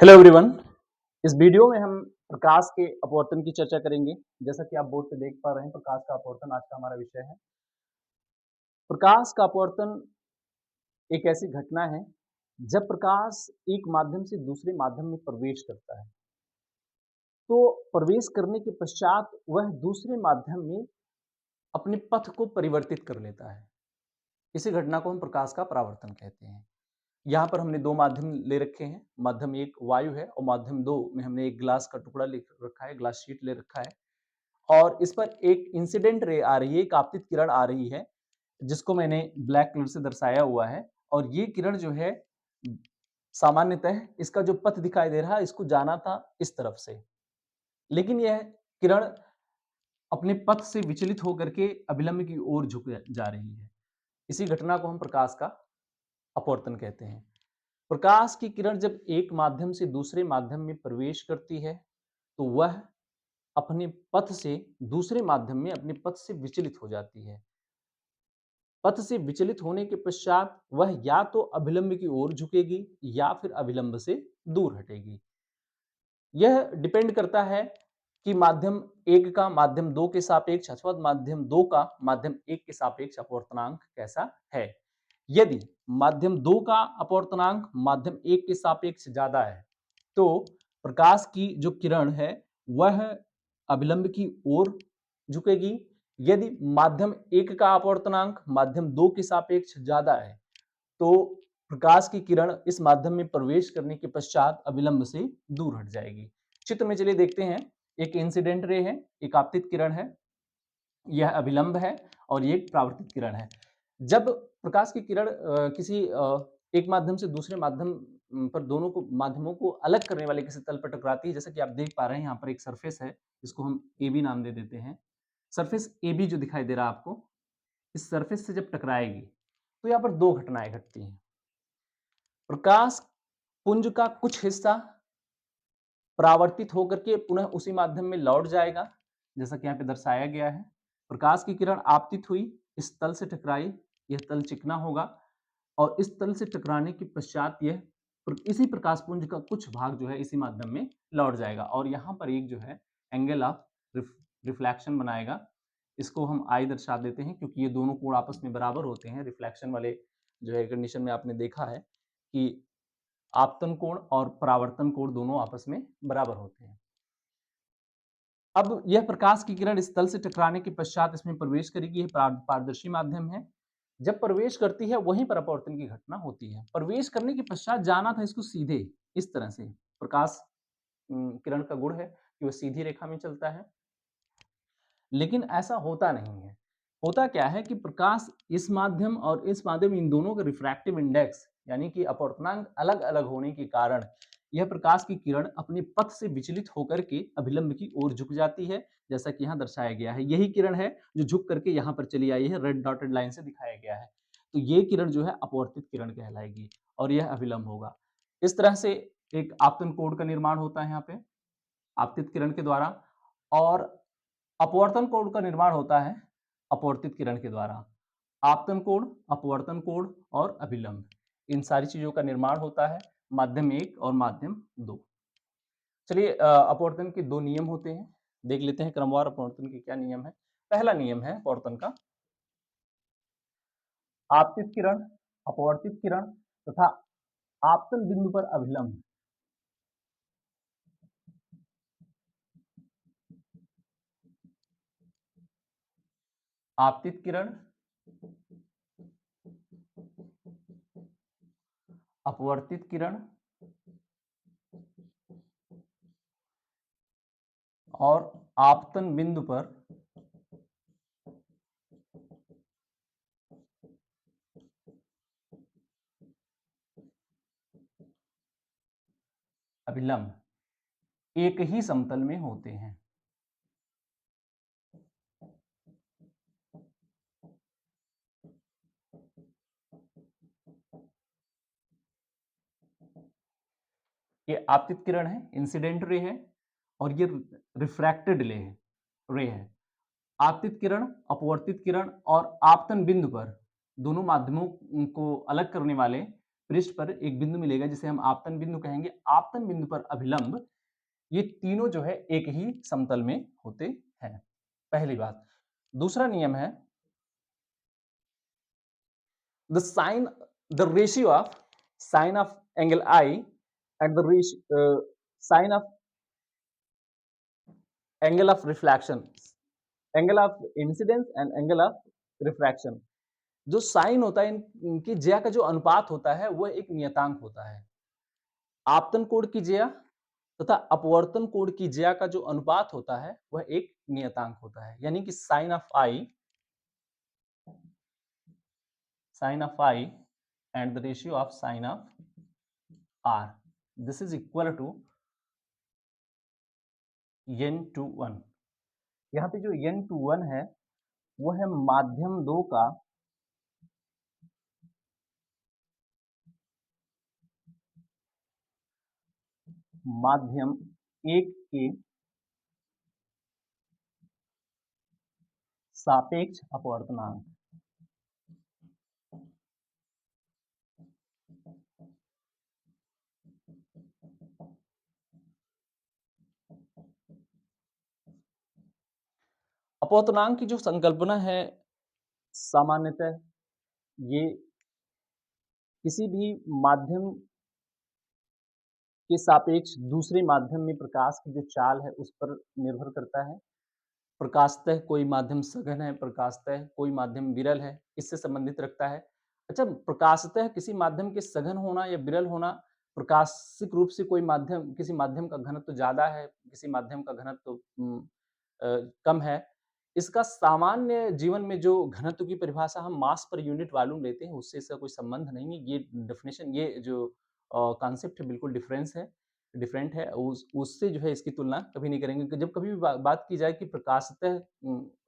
Hello everyone. इस video में हम प्रकाश के अपवर्तन की चर्चा करेंगे। जैसा कि आप बोर्ड पे देख पा रहे हैं, प्रकाश का अपवर्तन आज का हमारा विषय है। प्रकाश का अपवर्तन एक ऐसी घटना है जब प्रकाश एक माध्यम से दूसरे माध्यम में प्रवेश करता है। तो प्रवेश करने के पश्चात वह दूसरे माध्यम में अपने पथ को परिवर्तित कर लेता है। इसी घटना को हम प्रकाश का परावर्तन कहते हैं। यहाँ पर हमने दो माध्यम ले रखे हैं। माध्यम एक वायु है और माध्यम दो में हमने एक ग्लास का टुकड़ा ले रखा है, ग्लास शीट ले रखा है और इस पर एक इंसिडेंट रे आ रही है, एक आपतित किरण आ रही है, जिसको मैंने ब्लैक कलर से दर्शाया हुआ है। और ये किरण जो है सामान्यतः इसका जो पथ दिखाई दे रहा है, इसको जाना था इस तरफ से, लेकिन यह किरण अपने पथ से विचलित होकर के अभिलंब की ओर झुक जा रही है। इसी घटना को हम प्रकाश का अपवर्तन कहते हैं। प्रकाश की किरण जब एक माध्यम से दूसरे माध्यम में प्रवेश करती है तो वह अपने पथ से दूसरे माध्यम में अपने पथ से विचलित हो जाती है। पथ से विचलित होने के पश्चात वह या तो अभिलंब की ओर झुकेगी या फिर अभिलंब से दूर हटेगी। यह डिपेंड करता है कि माध्यम एक का माध्यम दो के सापेक्ष अथवा माध्यम दो का माध्यम एक के सापेक्ष अपवर्तनांक कैसा है। यदि माध्यम दो का अपवर्तनांक माध्यम एक के सापेक्ष ज्यादा है तो प्रकाश की जो किरण है वह अभिलंब की ओर झुकेगी। यदि माध्यम एक का अपवर्तनांक माध्यम दो के सापेक्ष ज्यादा है तो प्रकाश की किरण इस माध्यम में प्रवेश करने के पश्चात अभिलंब से दूर हट जाएगी। चित्र में चलिए देखते हैं। एक इंसिडेंट रे है, एक आपतित किरण है, यह अभिलंब है और ये एक परावर्तित किरण है। जब प्रकाश की किरण किसी एक माध्यम से दूसरे माध्यम पर दोनों को माध्यमों को अलग करने वाले किसी तल पर टकराती है, जैसा कि आप देख पा रहे हैं यहाँ पर एक सरफेस है, इसको हम ए बी नाम दे देते हैं। सरफेस ए बी जो दिखाई दे रहा है आपको, इस सरफेस से जब टकराएगी तो यहाँ पर दो घटनाएं घटती हैं। प्रकाश पुंज का कुछ हिस्सा परावर्तित होकर के पुनः उसी माध्यम में लौट जाएगा, जैसा कि यहाँ पे दर्शाया गया है। प्रकाश की किरण आपतित हुई, इस तल से टकराई, यह तल चिकना होगा और इस तल से टकराने के पश्चात यह इसी प्रकाश पुंज का कुछ भाग जो है इसी माध्यम में लौट जाएगा और यहाँ पर एक जो है एंगल ऑफ रिफ्लेक्शन बनाएगा। इसको हम आई दर्शा देते हैं क्योंकि ये दोनों कोण आपस में बराबर होते हैं। रिफ्लेक्शन वाले जो है कंडीशन में आपने देखा है कि आपतन कोण और परावर्तन कोण दोनों आपस में बराबर होते हैं। अब यह प्रकाश की किरण इस तल से टकराने के पश्चात इसमें प्रवेश करेगी। यह पारदर्शी माध्यम है। जब प्रवेश करती है वहीं पर अपवर्तन की घटना होती है। प्रवेश करने के पश्चात जाना था इसको सीधे इस तरह से। प्रकाश किरण का गुण है कि वह सीधी रेखा में चलता है, लेकिन ऐसा होता नहीं है। होता क्या है कि प्रकाश इस माध्यम और इस माध्यम इन दोनों का रिफ्रैक्टिव इंडेक्स यानी कि अपवर्तनांक अलग अलग होने के कारण यह प्रकाश की किरण अपने पथ से विचलित होकर के अभिलंब की ओर झुक जाती है, जैसा कि यहाँ दर्शाया गया है। यही किरण है जो झुक करके यहाँ पर चली आई है, रेड डॉटेड लाइन से दिखाया गया है। तो ये किरण जो है अपवर्तित किरण कहलाएगी और यह अभिलंब होगा। इस तरह से एक आपतन कोण का निर्माण होता है यहाँ पे आपतित किरण के द्वारा और अपवर्तन कोण का निर्माण होता है अपवर्तित किरण के द्वारा। आपतन कोण, अपवर्तन कोण और अभिलंब, इन सारी चीजों का निर्माण होता है माध्यम एक और माध्यम दो। चलिए अपवर्तन के दो नियम होते हैं, देख लेते हैं क्रमवार अपवर्तन के क्या नियम है। पहला नियम है अपवर्तन का, आपतित किरण, अपवर्तित किरण तथा आपतन बिंदु पर अभिलंब आपतित किरण, अपवर्तित किरण और आपतन बिंदु पर अभिलंब एक ही समतल में होते हैं। ये आपतित किरण है, इंसिडेंट रे है और ये रिफ्रैक्टेड रे है। आपतित किरण, अपवर्तित किरण और आपतन बिंदु पर दोनों माध्यमों को अलग करने वाले पृष्ठ पर एक बिंदु मिलेगा जिसे हम आपतन बिंदु कहेंगे। आपतन बिंदु पर अभिलंब, ये तीनों जो है एक ही समतल में होते हैं, पहली बात। दूसरा नियम है the sine the ratio of sine of angle I at the sine of angle of reflection, angle of incidence and angle of refraction. जो साइन होता है इनकी ज्या का जो अनुपात होता है वह एक नियतांक होता है। आपतन कोण की ज्या तथा अपवर्तन कोण की ज्या का जो अनुपात होता है वह एक नियतांक होता है। यानी कि sine of I and the ratio of sine of R, this is equal to n/1। यहाँ पे जो n/1 है वो है माध्यम 2 का माध्यम 1 के सापेक्ष अपवर्तनांक। अपवर्तनांक की जो संकल्पना है सामान्यतः ये किसी भी माध्यम के सापेक्ष दूसरे माध्यम में प्रकाश की जो चाल है उस पर निर्भर करता है। प्रकाशतः कोई माध्यम सघन है, प्रकाशतः कोई माध्यम विरल है, इससे संबंधित रखता है। अच्छा, प्रकाशतः किसी माध्यम के सघन होना या विरल होना, प्रकाशिक रूप से कोई माध्यम किसी माध्यम का घनत्व ज़्यादा है, किसी माध्यम का घनत्व कम है। इसका सामान्य जीवन में जो घनत्व की परिभाषा हम मास पर यूनिट वॉल्यूम लेते हैं, उससे इसका कोई संबंध नहीं है। ये डेफिनेशन, ये जो कॉन्सेप्ट है बिल्कुल डिफरेंट है। उससे जो है इसकी तुलना कभी नहीं करेंगे कि जब कभी भी बात की जाए कि प्रकाशतः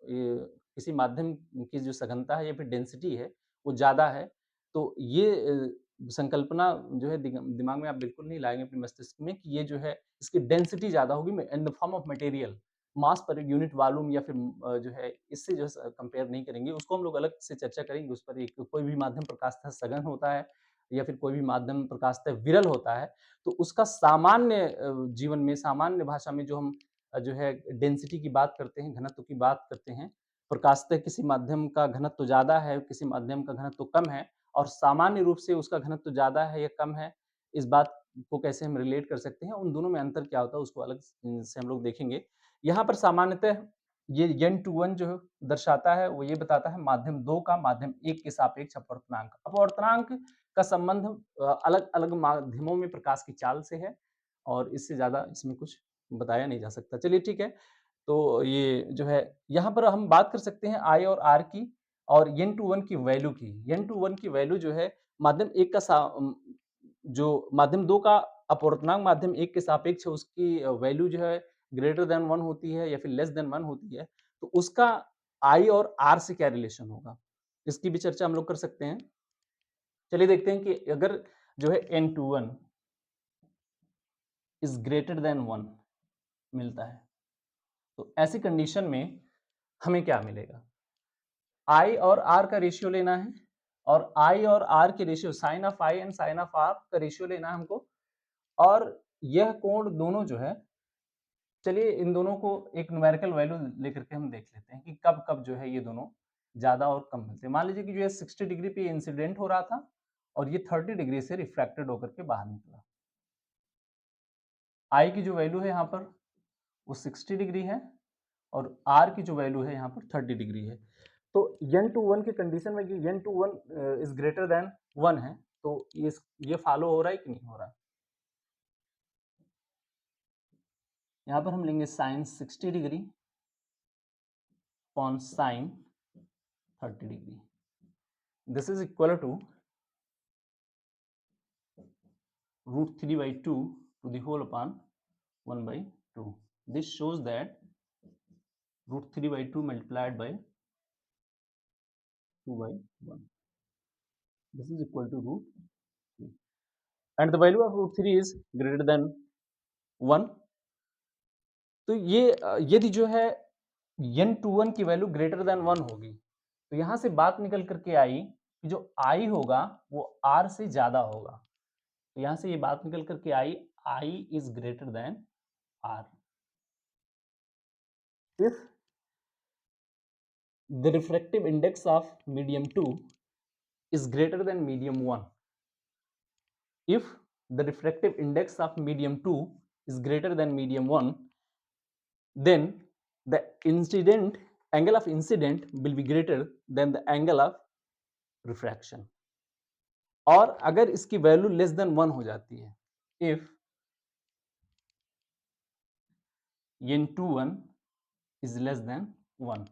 ये किसी माध्यम की जो सघनता है या फिर डेंसिटी है वो ज़्यादा है, तो ये संकल्पना जो है दिमाग में आप बिल्कुल नहीं लाएंगे अपने मस्तिष्क में कि ये जो है इसकी डेंसिटी ज़्यादा होगी in the form of material, mass per unit volume या फिर जो है इससे जो है कंपेयर नहीं करेंगे। उसको हम लोग अलग से चर्चा करेंगे। उस पर एक कोई भी माध्यम प्रकाशतः सघन होता है या फिर कोई भी माध्यम प्रकाशतः विरल होता है, तो उसका सामान्य जीवन में, सामान्य भाषा में जो हम जो है डेंसिटी की बात करते हैं, घनत्व की बात करते हैं, प्रकाशतः किसी माध्यम का घनत्व ज़्यादा है, किसी माध्यम का घनत्व कम है और सामान्य रूप से उसका घनत्व ज़्यादा है या कम है, इस बात को कैसे हम रिलेट कर सकते हैं, उन दोनों में अंतर क्या होता है उसको अलग से हम लोग देखेंगे। यहाँ पर सामान्यतः ये n/1 जो दर्शाता है वो ये बताता है माध्यम 2 का माध्यम 1 के सापेक्ष अपवर्तनांक। अपवर्तनांक का संबंध अलग-अलग माध्यमों में प्रकाश की चाल से है और इससे ज़्यादा इसमें कुछ बताया नहीं जा सकता। चलिए ठीक है, तो ये जो है यहाँ पर हम बात कर सकते हैं I और R की और n/1 की वैल्यू की। n/1 की वैल्यू जो है माध्यम 1 का जो माध्यम 2 का अपवर्तनांक माध्यम 1 के सापेक्ष है उसकी वैल्यू जो है ग्रेटर देन 1 होती है या फिर लेस देन 1 होती है, तो उसका I और R से क्या रिलेशन होगा? इसकी भी चर्चा हम लोग कर सकते हैं। चलिए देखते हैं कि अगर जो है n/1 इज ग्रेटर देन 1 मिलता है, तो ऐसी कंडीशन में हमें क्या मिलेगा? I और R का रेशियो लेना है और I और R के ratio sine of I and sine of R का रेशियो लेना है हमको और यह कोण दोनों जो है, चलिए इन दोनों को एक न्यूमेरिकल वैल्यू लेकर के हम देख लेते हैं कि कब-कब जो है ये दोनों ज़्यादा और कम मिलते हैं। मान लीजिए कि जो है 60 डिग्री पे इंसिडेंट हो रहा था और ये 30 डिग्री से रिफ्रैक्टेड होकर के बाहर निकला। I की जो वैल्यू है यहाँ पर वो 60 डिग्री है और R की जो वैल्यू है यहाँ पर 30 डिग्री है। तो n/1 की कंडीशन में कि n/1 इज ग्रेटर देन 1 है, तो ये फॉलो हो रहा है कि नहीं हो रहा है? यहाँ पर हम लेंगे sine 60 degree upon sine 30 degree. This is equal to √3/2 to the whole upon 1/2. This shows that √3/2 multiplied by 2/1. This is equal to √3. And the value of √3 is greater than 1. तो ये यदि जो है n/1 की वैल्यू ग्रेटर देन 1 होगी, तो यहाँ से बात निकल करके आई कि जो I होगा वो R से ज़्यादा होगा। तो यहाँ से ये बात निकल कर के आई, I is greater than R. If the refractive index of medium 2 is greater than medium 1, if the refractive index of medium 2 is greater than medium 1, then the incident angle of incident will be greater than the angle of refraction. और अगर इसकी value less than 1 हो जाती है, if n21 is less than 1,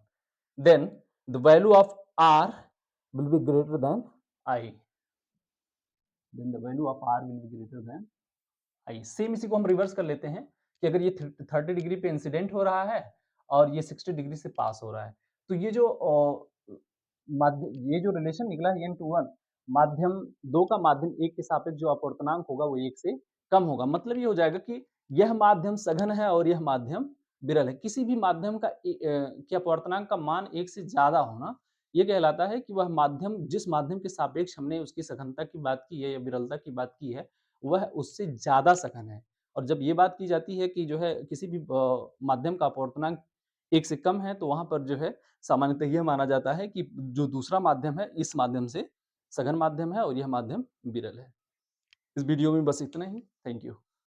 then the value of R will be greater than I. Then the value of R will be greater than I. Same इसी को हम reverse कर लेते हैं कि अगर ये 30 डिग्री पे इंसिडेंट हो रहा है और ये 60 डिग्री से पास हो रहा है, तो ये जो ये जो रिलेशन निकला है n21, माध्यम 2 का माध्यम 1 के सापेक्ष जो अपवर्तनांक होगा वो 1 से कम होगा। मतलब ये हो जाएगा कि यह माध्यम सघन है और यह माध्यम विरल है। किसी भी माध्यम का के अपवर्तनांक का मान 1 से ज़्यादा होना, ये कहलाता है कि वह माध्यम जिस माध्यम के सापेक्ष हमने उसकी सघनता की बात की है या विरलता की बात की है, वह उससे ज़्यादा सघन है। और जब ये बात की जाती है कि जो है किसी भी माध्यम का अपवर्तनांक 1 से कम है, तो वहाँ पर जो है सामान्यतः यह माना जाता है कि जो दूसरा माध्यम है, इस माध्यम से सघन माध्यम है और यह माध्यम विरल है। इस वीडियो में बस इतना ही। Thank you.